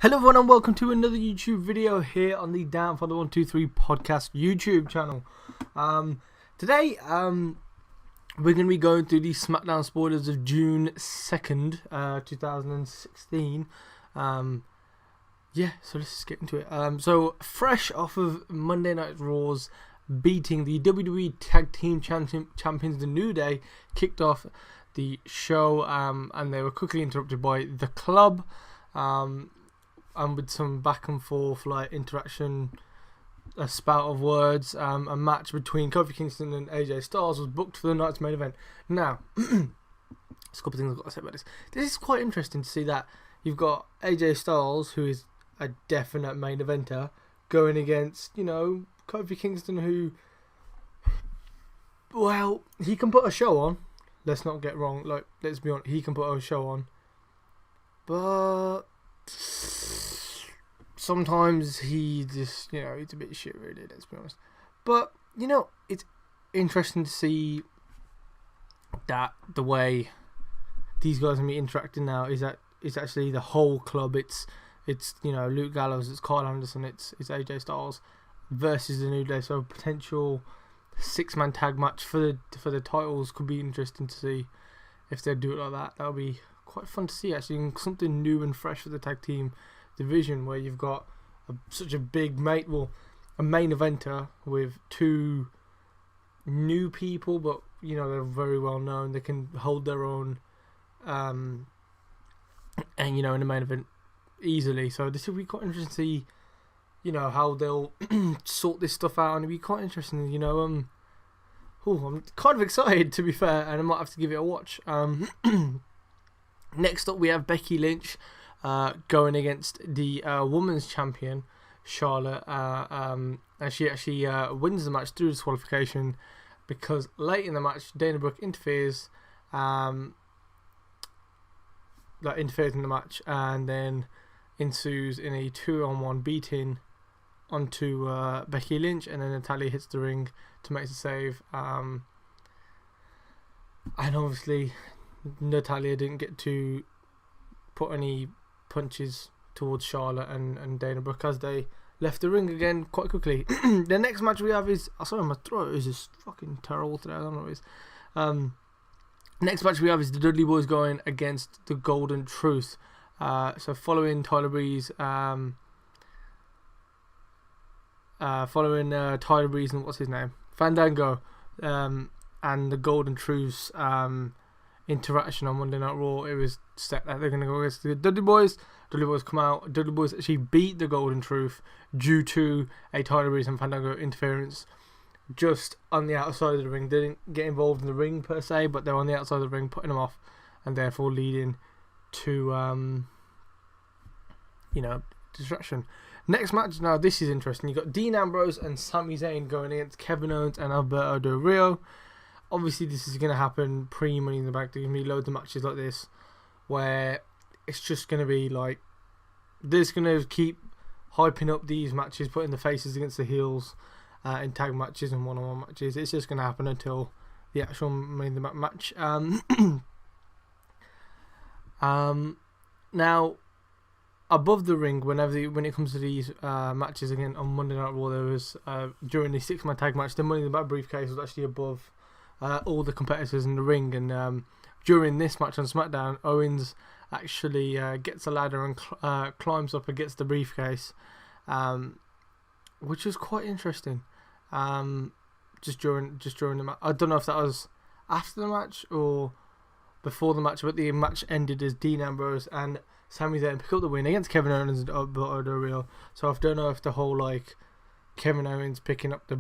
Hello everyone and welcome to another YouTube video here on the DownForThe123 podcast YouTube channel. Today we're going to be going through the SmackDown spoilers of June 2nd, 2016. Yeah, so let's just get into it. So fresh off of Monday Night Raw's beating the WWE Tag Team Champions, The New Day kicked off the show, and they were quickly interrupted by The Club. And with some back and forth like interaction, a spout of words, a match between Kofi Kingston and AJ Styles was booked for the night's main event. Now, there's a couple of things I've got to say about this. This is quite interesting to see that you've got AJ Styles, who is a definite main eventer, going against, you know, Kofi Kingston, who, well, he can put a show on. Let's not get wrong. Like, let's be honest, he can put a show on, but sometimes he just, you know, it's a bit shit really, let's be honest. But, you know, it's interesting to see that the way these guys are going to be interacting now is that it's actually the whole club. It's you know, Luke Gallows, it's Kyle Anderson, it's AJ Styles versus the New Day. So potential 6-man tag match for the titles could be interesting to see if they do it like that. That would be quite fun to see, actually, and something new and fresh for the tag team division, where you've got such a big main eventer with two new people, but you know, they're very well known. They can hold their own, and you know, in the main event easily. So this will be quite interesting to see, you know, how they'll sort this stuff out, and it'll be quite interesting, you know. I'm kind of excited, to be fair, and I might have to give it a watch. Next up, we have Becky Lynch going against the women's champion, Charlotte, and she actually wins the match through disqualification, because late in the match, Dana Brooke interferes in the match, and then ensues in a 2-on-1 beating onto Becky Lynch, and then Natalya hits the ring to make the save, and obviously Natalya didn't get to put any punches towards Charlotte and Dana Brooke as they left the ring again quite quickly. The next match we have is, sorry, my throat is just fucking terrible today, I don't know what it is. Next match we have is the Dudley Boyz going against the Golden Truth. So following Tyler Breeze, and what's his name, Fandango, and the Golden Truth's interaction on Monday Night Raw, it was set that they're going to go against the Dudley Boyz. Dudley Boyz come out. Dudley Boyz actually beat the Golden Truth due to a Tyler Breeze and Fandango interference just on the outside of the ring. They didn't get involved in the ring per se, but they're on the outside of the ring putting them off, and therefore leading to you know, distraction. Next match, now this is interesting. You got Dean Ambrose and Sami Zayn going against Kevin Owens and Alberto Del Rio. Obviously, this is going to happen pre-Money in the Bank. There's going to be loads of matches like this where it's just going to be like, they're just going to keep hyping up these matches, putting the faces against the heels in tag matches and one-on-one matches. It's just going to happen until the actual Money in the Bank match. Now, above the ring, when it comes to these matches again on Monday Night Raw, there was during the 6-man tag match, the Money in the Bank briefcase was actually above all the competitors in the ring, and during this match on SmackDown, Owens actually gets a ladder and climbs up against the briefcase, which was quite interesting. Just during the match, I don't know if that was after the match or before the match, but the match ended as Dean Ambrose and Sami Zayn pick up the win against Kevin Owens and Alberto Del Rio. So I don't know if the whole like Kevin Owens picking up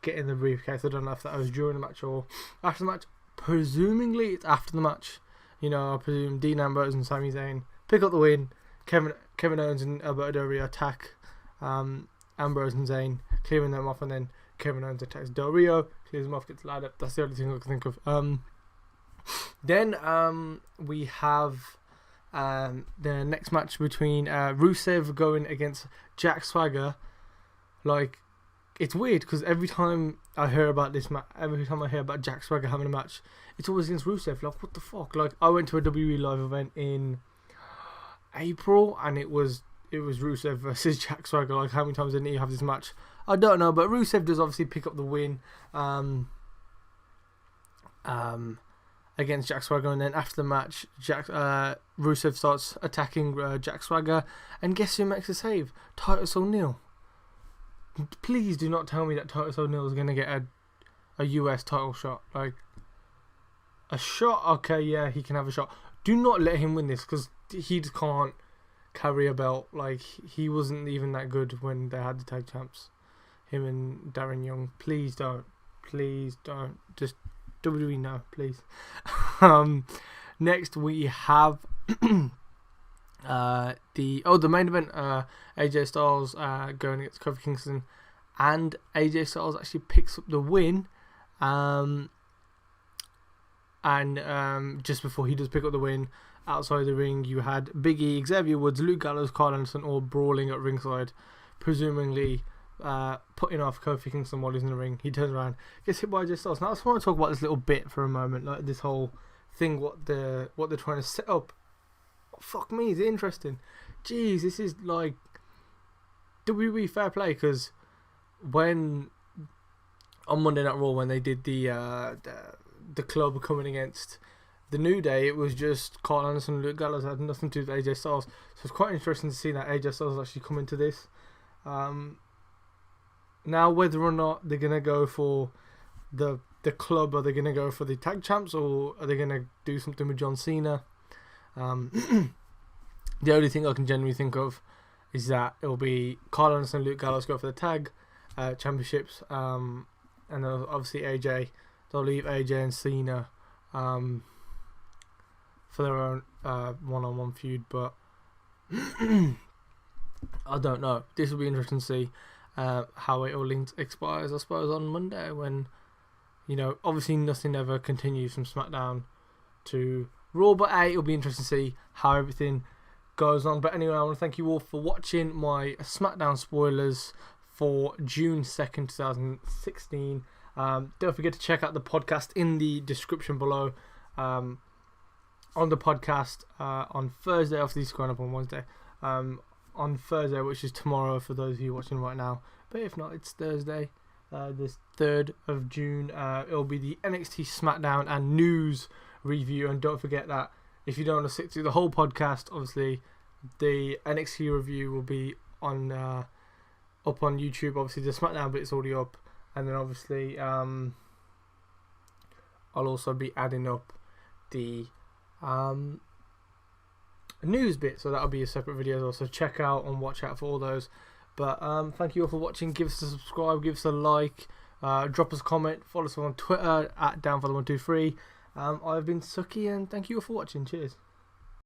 getting the briefcase, I don't know if that was during the match or after the match. Presumably it's after the match. You know, I presume Dean Ambrose and Sami Zayn pick up the win. Kevin Owens and Alberto Del Rio attack Ambrose and Zayn, clearing them off, and then Kevin Owens attacks Del Rio, clears them off, gets the ladder. That's the only thing I can think of. Then we have the next match between Rusev going against Jack Swagger. Like, it's weird because every time I hear about this match, every time I hear about Jack Swagger having a match, it's always against Rusev. Like, what the fuck? Like, I went to a WWE live event in April, and it was it was Rusev versus Jack Swagger. Like, how many times didn't he have this match? I don't know, but Rusev does obviously pick up the win against Jack Swagger, and then after the match, Rusev starts attacking Jack Swagger, and guess who makes a save? Titus ONeil. Please do not tell me that Titus ONeil is going to get a US title shot. Like, a shot, okay, yeah, he can have a shot. Do not let him win this, because he just can't carry a belt. Like, he wasn't even that good when they had the tag champs, him and Darren Young. Please don't. Just WWE, no, please. Next we have the main event. AJ Styles going against Kofi Kingston, and AJ Styles actually picks up the win. And just before he does pick up the win, outside the ring you had Big E, Xavier Woods, Luke Gallows, Carl Anderson all brawling at ringside, presumably putting off Kofi Kingston while he's in the ring. He turns around, gets hit by AJ Styles. Now I just want to talk about this little bit for a moment, like this whole thing, what they're trying to set up. Fuck me, is it interesting? Jeez, this is like WWE fair play, because when on Monday Night Raw, when they did the club coming against the New Day, it was just Carl Anderson and Luke Gallows, had nothing to do with AJ Styles. So it's quite interesting to see that AJ Styles actually come into this. Now, whether or not they're gonna go for the club, are they gonna go for the tag champs, or are they gonna do something with John Cena? The only thing I can genuinely think of is that it'll be Carl Anderson and Luke Gallows go for the tag championships, and obviously AJ, they'll leave AJ and Cena for their own one-on-one feud. But I don't know. This will be interesting to see how it all expires, I suppose, on Monday, when, you know, obviously nothing ever continues from SmackDown to Raw, but it'll be interesting to see how everything goes on. But anyway, I want to thank you all for watching my SmackDown spoilers for June 2nd, 2016. Don't forget to check out the podcast in the description below. On the podcast on Thursday, obviously it's going up on Wednesday. On Thursday, which is tomorrow for those of you watching right now, but if not, it's Thursday, this 3rd of June. It'll be the NXT SmackDown and news review, and don't forget that if you don't want to sit through the whole podcast, obviously the NXT review will be on up on YouTube. Obviously the SmackDown bit is already up, and then obviously I'll also be adding up the news bit, so that'll be a separate video as well, so check out and watch out for all those. But thank you all for watching. Give us a subscribe, give us a like, drop us a comment, follow us on Twitter at DownForThe123. I've been Suki, and thank you all for watching. Cheers.